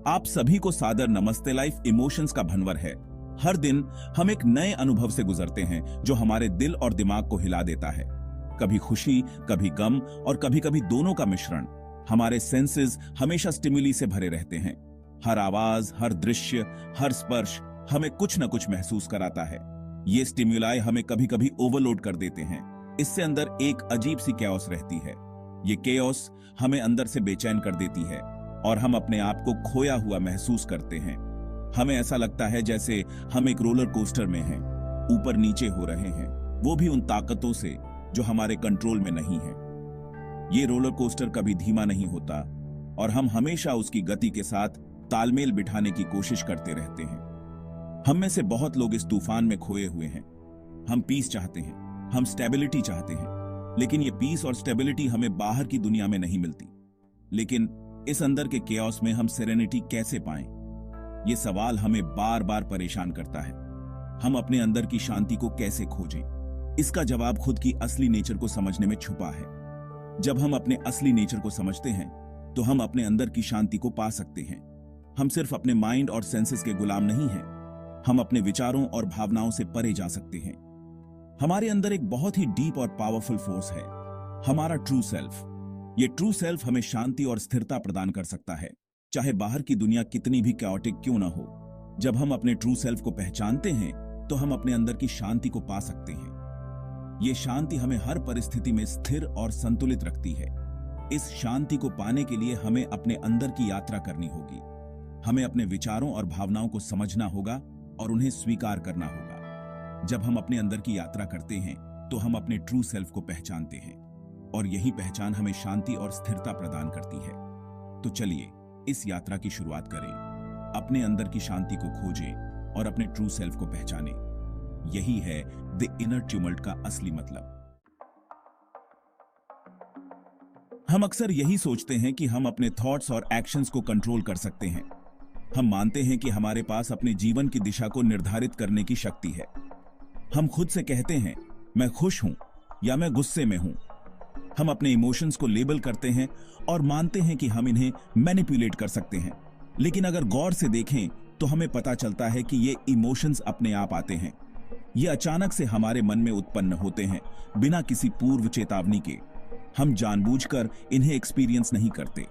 आप सभी को सादर नमस्ते। लाइफ इमोशंस का भंवर है। हर दिन हम एक नए अनुभव से गुजरते हैं जो हमारे दिल और दिमाग को हिला देता है। कभी खुशी, कभी गम और कभी-कभी दोनों का मिश्रण। हमारे सेंसेस हमेशा स्टिमुली से भरे रहते हैं। हर आवाज, हर दृश्य, हर स्पर्श हमें कुछ न कुछ महसूस कराता है। ये स्टिमुलाई हमें कभी-कभी ओवरलोड कर देते हैं। इससे अंदर एक अजीब सी कैओस रहती है। ये कैओस हमें अंदर से बेचैन कर देती है और हम अपने आप को खोया हुआ महसूस करते हैं। हमें ऐसा लगता है जैसे हम एक रोलर कोस्टर में हैं, ऊपर नीचे हो रहे हैं, वो भी उन ताकतों से जो हमारे कंट्रोल में नहीं है। ये रोलर कोस्टर कभी धीमा नहीं होता और हम हमेशा उसकी गति के साथ तालमेल बिठाने की कोशिश करते रहते हैं। हम में से बहुत लोग इस तूफान में खोए हुए हैं। हम पीस चाहते हैं, हम स्टेबिलिटी चाहते हैं, लेकिन ये पीस और स्टेबिलिटी हमें बाहर की दुनिया में नहीं मिलती। लेकिन इस अंदर के केओस में हम सेरेनिटी कैसे पाएं? ये सवाल हमें बार बार परेशान करता है। हम अपने अंदर की शांति को कैसे खोजें? इसका जवाब खुद की असली नेचर को समझने में छुपा है। जब हम अपने असली नेचर को समझते हैं तो हम अपने अंदर की शांति को पा सकते हैं। हम सिर्फ अपने माइंड और सेंसेस के गुलाम नहीं हैं। हम अपने विचारों और भावनाओं से परे जा सकते हैं। हमारे अंदर एक बहुत ही डीप और पावरफुल फोर्स है, हमारा ट्रू सेल्फ। ये ट्रू सेल्फ हमें शांति और स्थिरता प्रदान कर सकता है, चाहे बाहर की दुनिया कितनी भी कैओटिक क्यों ना हो। जब हम अपने ट्रू सेल्फ को पहचानते हैं तो हम अपने अंदर की शांति को पा सकते हैं। ये शांति हमें हर परिस्थिति में स्थिर और संतुलित रखती है। इस शांति को पाने के लिए हमें अपने अंदर की यात्रा करनी होगी। हमें अपने विचारों और भावनाओं को समझना होगा और उन्हें स्वीकार करना होगा। जब हम अपने अंदर की यात्रा करते हैं तो हम अपने ट्रू सेल्फ को पहचानते हैं और यही पहचान हमें शांति और स्थिरता प्रदान करती है। तो चलिए इस यात्रा की शुरुआत करें। अपने अंदर की शांति को खोजें और अपने ट्रू सेल्फ को पहचानें। यही है द इनर ट्यूमल्ट का असली मतलब। हम अक्सर यही सोचते हैं कि हम अपने थॉट्स और एक्शंस को कंट्रोल कर सकते हैं। हम मानते हैं कि हमारे पास अपने जीवन की दिशा को निर्धारित करने की शक्ति है। हम खुद से कहते हैं, मैं खुश हूं या मैं गुस्से में हूं। हम अपने इमोशंस को लेबल करते हैं और मानते हैं कि हम इन्हें मैनिपुलेट कर सकते हैं। लेकिन अगर गौर से देखें तो हमें पता चलता है कि ये इमोशंस अपने आप आते हैं। ये अचानक से हमारे मन में उत्पन्न होते हैं, बिना किसी पूर्व चेतावनी के। हम जानबूझकर इन्हें एक्सपीरियंस नहीं करते।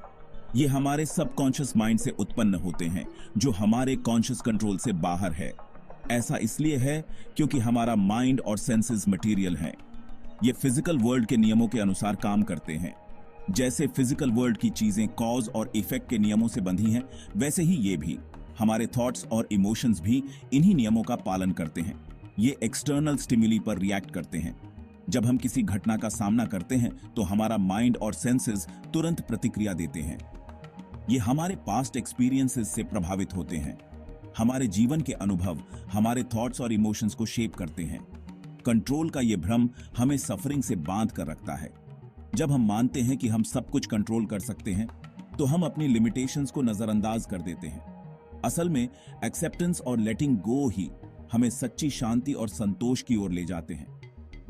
ये हमारे सबकॉन्शियस माइंड से उत्पन्न होते हैं, जो हमारे कॉन्शियस कंट्रोल से बाहर है। ऐसा इसलिए है क्योंकि हमारा माइंड और सेंसेस मटेरियल हैं। ये फिजिकल वर्ल्ड के नियमों के अनुसार काम करते हैं। जैसे फिजिकल वर्ल्ड की चीजें कॉज और इफेक्ट के नियमों से बंधी हैं, वैसे ही ये भी। हमारे थॉट्स और इमोशंस भी इन्हीं नियमों का पालन करते हैं। ये एक्सटर्नल स्टिमुली पर रिएक्ट करते हैं। जब हम किसी घटना का सामना करते हैं तो हमारा माइंड और सेंसेस तुरंत प्रतिक्रिया देते हैं। ये हमारे पास्ट एक्सपीरियंसेस से प्रभावित होते हैं। हमारे जीवन के अनुभव हमारे थॉट्स और इमोशंस को शेप करते हैं। कंट्रोल का ये भ्रम हमें सफरिंग से बांध कर रखता है। जब हम मानते हैं कि हम सब कुछ कंट्रोल कर सकते हैं तो हम अपनी लिमिटेशंस को नजरअंदाज कर देते हैं। असल में एक्सेप्टेंस और लेटिंग गो ही हमें सच्ची शांति और संतोष की ओर ले जाते हैं।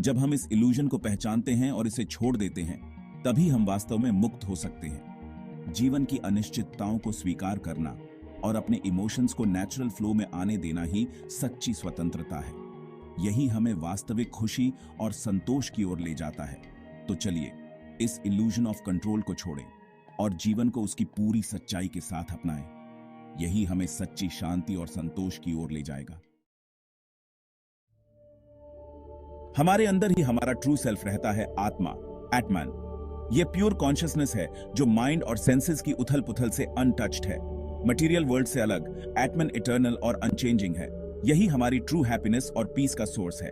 जब हम इस इल्यूजन को पहचानते हैं और इसे छोड़ देते हैं, तभी हम वास्तव में मुक्त हो सकते हैं। जीवन की अनिश्चितताओं को स्वीकार करना और अपने इमोशंस को नेचुरल फ्लो में आने देना ही सच्ची स्वतंत्रता है। यही हमें वास्तविक खुशी और संतोष की ओर ले जाता है। तो चलिए इस इल्यूजन ऑफ कंट्रोल को छोड़ें और जीवन को उसकी पूरी सच्चाई के साथ अपनाएं। यही हमें सच्ची शांति और संतोष की ओर ले जाएगा। हमारे अंदर ही हमारा ट्रू सेल्फ रहता है, आत्मा, एटमैन। यह प्योर कॉन्शियसनेस है जो माइंड और सेंसेस की उथल पुथल से अनटच्ड है। मटेरियल वर्ल्ड से अलग, एटमैन इटर्नल और अनचेंजिंग है। यही हमारी ट्रू हैप्पीनेस और पीस का सोर्स है।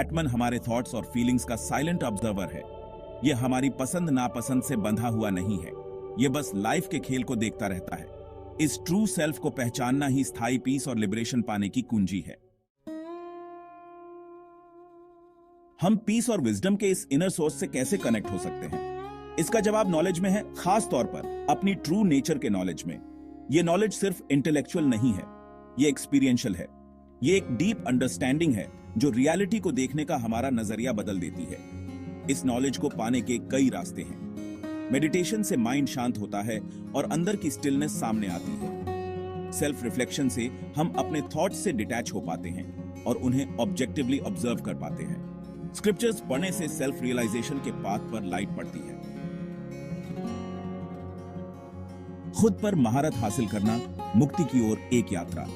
एटमन हमारे थॉट्स और फीलिंग्स का साइलेंट ऑब्जर्वर है। यह हमारी पसंद नापसंद से बंधा हुआ नहीं है। यह बस लाइफ के खेल को देखता रहता है। इस ट्रू सेल्फ को पहचानना ही स्थायी पीस और लिबरेशन पाने की कुंजी है। हम पीस और विजडम के इस इनर सोर्स से कैसे कनेक्ट हो सकते हैं? इसका जवाब नॉलेज में है, खास तौर पर अपनी ट्रू नेचर के नॉलेज में। यह नॉलेज सिर्फ इंटेलेक्चुअल नहीं है, यह एक्सपीरियंशियल है। ये एक डीप अंडरस्टैंडिंग है जो रियलिटी को देखने का हमारा नजरिया बदल देती है। इस नॉलेज को पाने के कई रास्ते हैं। मेडिटेशन से माइंड शांत होता है और अंदर की स्टिलनेस सामने आती है। सेल्फ रिफ्लेक्शन से हम अपने थॉट्स से डिटैच हो पाते हैं और उन्हें ऑब्जेक्टिवली ऑब्जर्व कर पाते हैं। स्क्रिप्चर्स पढ़ने से सेल्फ रियलाइजेशन के पाथ पर लाइट पड़ती है। खुद पर महारत हासिल करना मुक्ति की ओर एक यात्रा।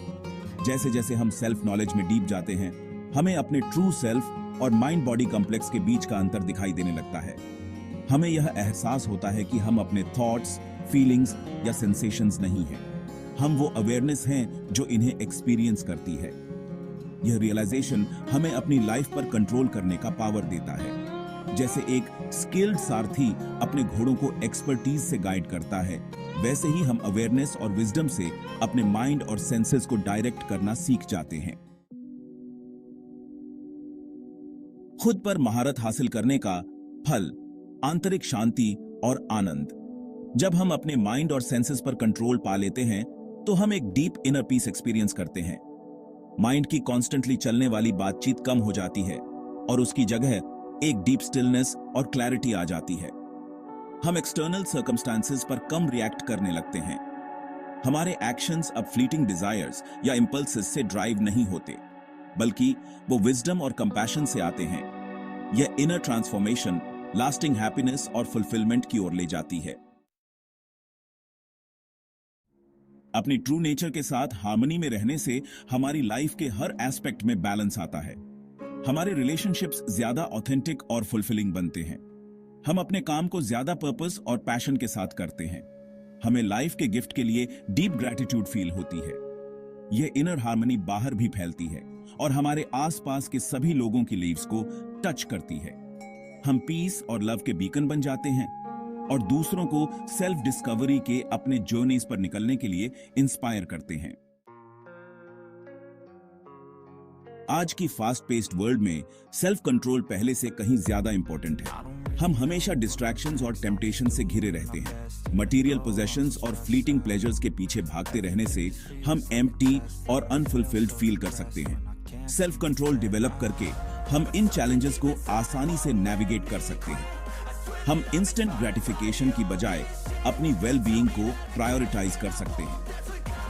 जैसे जैसे हम सेल्फ नॉलेज में डीप जाते हैं, हमें अपने ट्रू सेल्फ और माइंड बॉडी कॉम्प्लेक्स के बीच का अंतर दिखाई देने लगता है। हमें यह एहसास होता है कि हम अपने थॉट्स, फीलिंग्स या सेंसेशंस नहीं हैं। हम वो अवेयरनेस हैं जो इन्हें एक्सपीरियंस करती है। यह रियलाइजेशन हमें अपनी लाइफ पर कंट्रोल करने का पावर देता है। जैसे एक स्किल्ड सारथी अपने घोड़ों को एक्सपर्टीज से गाइड करता है, वैसे ही हम अवेयरनेस और विजडम से अपने माइंड और सेंसेस को डायरेक्ट करना सीख जाते हैं। खुद पर महारत हासिल करने का फल आंतरिक शांति और आनंद। जब हम अपने माइंड और सेंसेस पर कंट्रोल पा लेते हैं तो हम एक डीप इनर पीस एक्सपीरियंस करते हैं। माइंड की कॉन्स्टेंटली चलने वाली बातचीत कम हो जाती है और उसकी जगह एक डीप स्टिलनेस और क्लैरिटी आ जाती है। हम एक्सटर्नल सर्कमस्टांसेस पर कम रिएक्ट करने लगते हैं। हमारे एक्शंस अब फ्लीटिंग डिजायर्स या इंपल्सेस से ड्राइव नहीं होते, बल्कि वो विजडम और कंपैशन से आते हैं। यह इनर ट्रांसफॉर्मेशन लास्टिंग हैप्पीनेस और फुलफिलमेंट की ओर ले जाती है। अपनी ट्रू नेचर के साथ हार्मनी में रहने से हमारी लाइफ के हर एस्पेक्ट में बैलेंस आता है। हमारे रिलेशनशिप्स ज्यादा ऑथेंटिक और फुलफिलिंग बनते हैं। हम अपने काम को ज्यादा पर्पस और पैशन के साथ करते हैं। हमें लाइफ के गिफ्ट के लिए डीप ग्रैटिट्यूड फील होती है। यह इनर हार्मनी बाहर भी फैलती है और हमारे आसपास के सभी लोगों की लाइव्स को टच करती है। हम पीस और लव के बीकन बन जाते हैं और दूसरों को सेल्फ डिस्कवरी के अपने जर्नीज पर निकलने के लिए इंस्पायर करते हैं। आज की फास्ट पेस्ड वर्ल्ड में सेल्फ कंट्रोल पहले से कहीं ज्यादा इंपॉर्टेंट है। हम हमेशा डिस्ट्रैक्शंस और टेम्पटेशन से घिरे रहते हैं। मटेरियल पोजेशंस और फ्लीटिंग प्लेजर्स के पीछे भागते रहने से हम एम्प्टी और अनफुलफिल्ड फील कर सकते हैं। सेल्फ कंट्रोल डेवलप करके हम इन चैलेंजेस को आसानी से नेविगेट कर सकते हैं। हम इंस्टेंट ग्रेटिफिकेशन की बजाय अपनी वेल बीइंग को प्रायोरिटाइज कर सकते हैं।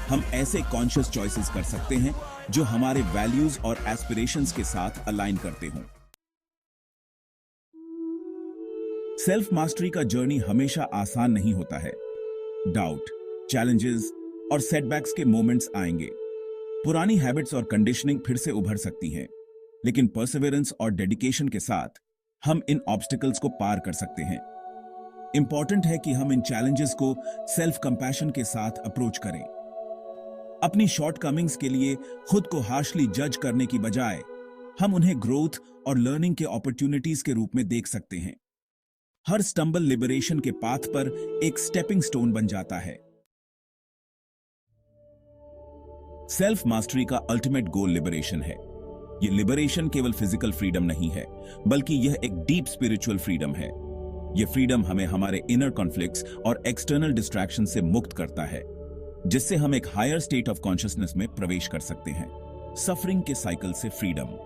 हम ऐसे कॉन्शियस चॉइसेस कर सकते हैं जो हमारे वैल्यूज और एस्पिरेशंस के साथ अलाइन करते हों। सेल्फ मास्टरी का जर्नी हमेशा आसान नहीं होता है। डाउट, चैलेंजेस और सेटबैक्स के मोमेंट्स आएंगे। पुरानी हैबिट्स और कंडीशनिंग फिर से उभर सकती हैं, लेकिन परसेवरेंस और डेडिकेशन के साथ हम इन ऑब्स्टिकल्स को पार कर सकते हैं। इंपॉर्टेंट है कि हम इन चैलेंजेस को सेल्फ कंपैशन के साथ अप्रोच करें। अपनी शॉर्टकमिंग्स के लिए खुद को हार्शली जज करने की बजाय हम उन्हें ग्रोथ और लर्निंग के अपॉर्चुनिटीज के रूप में देख सकते हैं। हर स्टंबल लिबरेशन के पाथ पर एक स्टेपिंग स्टोन बन जाता है। सेल्फ मास्टरी का अल्टीमेट गोल लिबरेशन है। यह लिबरेशन केवल फिजिकल फ्रीडम नहीं है, बल्कि यह एक डीप स्पिरिचुअल फ्रीडम है। यह फ्रीडम हमें हमारे इनर कॉन्फ्लिक्ट्स और एक्सटर्नल डिस्ट्रैक्शन से मुक्त करता है, जिससे हम एक हायर स्टेट ऑफ कॉन्शियसनेस में प्रवेश कर सकते हैं। सफरिंग के साइकिल से फ्रीडम।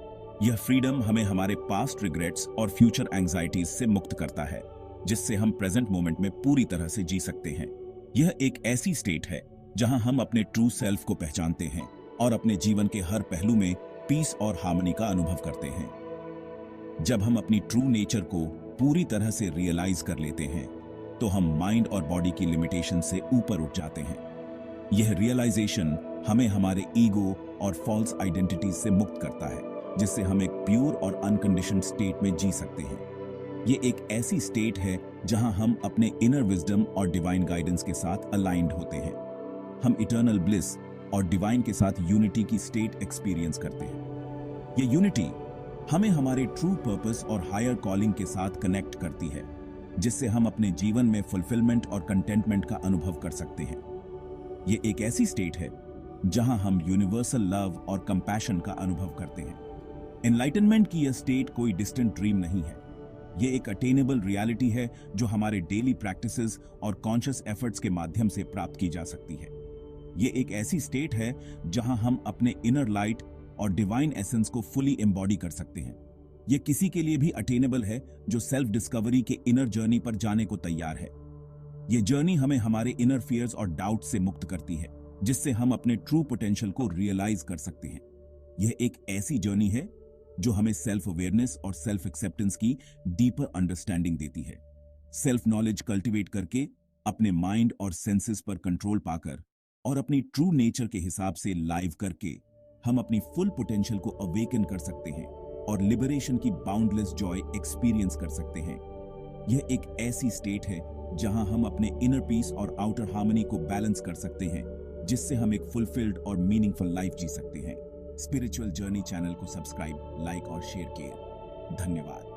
यह फ्रीडम हमें हमारे पास्ट रिग्रेट्स और फ्यूचर एंजाइटीज से मुक्त करता है, जिससे हम प्रेजेंट मोमेंट में पूरी तरह से जी सकते हैं। यह एक ऐसी स्टेट है जहां हम अपने ट्रू सेल्फ को पहचानते हैं और अपने जीवन के हर पहलू में पीस और हार्मनी का अनुभव करते हैं। जब हम अपनी ट्रू नेचर को पूरी तरह से रियलाइज कर लेते हैं, तो हम माइंड और बॉडी की लिमिटेशन से ऊपर उठ जाते हैं। यह रियलाइजेशन हमें हमारे ईगो और फॉल्स आइडेंटिटीज से मुक्त करता है, जिससे हम एक प्योर और अनकंडीशनड स्टेट में जी सकते हैं। ये एक ऐसी स्टेट है जहां हम अपने इनर विजडम और डिवाइन गाइडेंस के साथ अलाइंड होते हैं। हम इटर्नल ब्लिस और डिवाइन के साथ यूनिटी की स्टेट एक्सपीरियंस करते हैं। ये यूनिटी हमें हमारे ट्रू पर्पस और हायर कॉलिंग के साथ कनेक्ट करती है, जिससे हम अपने जीवन में फुलफिलमेंट और कंटेंटमेंट का अनुभव कर सकते हैं। ये एक ऐसी स्टेट है जहां हम यूनिवर्सल लव और कंपैशन का अनुभव करते हैं। एनलाइटनमेंट की यह स्टेट कोई डिस्टेंट ड्रीम नहीं है। ये एक अटेनेबल रियलिटी है जो हमारे डेली प्रैक्टिसेस और कॉन्शियस एफर्ट्स के माध्यम से प्राप्त की जा सकती है। ये एक ऐसी स्टेट है जहां हम अपने इनर लाइट और डिवाइन एसेंस को फुली एम्बॉडी कर सकते हैं। ये किसी के लिए भी अटेनेबल है जो सेल्फ डिस्कवरी के इनर जर्नी पर जाने को तैयार है। ये जर्नी हमें हमारे इनर फियर्स और डाउट से मुक्त करती है, जिससे हम अपने ट्रू पोटेंशियल को रियलाइज कर सकते हैं। यह एक ऐसी जर्नी है जो हमें सेल्फ अवेयरनेस और सेल्फ एक्सेप्टेंस की डीपर अंडरस्टैंडिंग देती है। सेल्फ नॉलेज कल्टीवेट करके, अपने माइंड और सेंसेस पर कंट्रोल पाकर और अपनी ट्रू नेचर के हिसाब से लाइव करके हम अपनी फुल पोटेंशियल को अवेकन कर सकते हैं और लिबरेशन की बाउंडलेस जॉय एक्सपीरियंस कर सकते हैं। यह एक ऐसी स्टेट है जहां हम अपने इनर पीस और आउटर हार्मनी को बैलेंस कर सकते हैं, जिससे हम एक फुलफिल्ड और मीनिंगफुल लाइफ जी सकते हैं। स्पिरिचुअल जर्नी चैनल को सब्सक्राइब, लाइक और शेयर किए। धन्यवाद।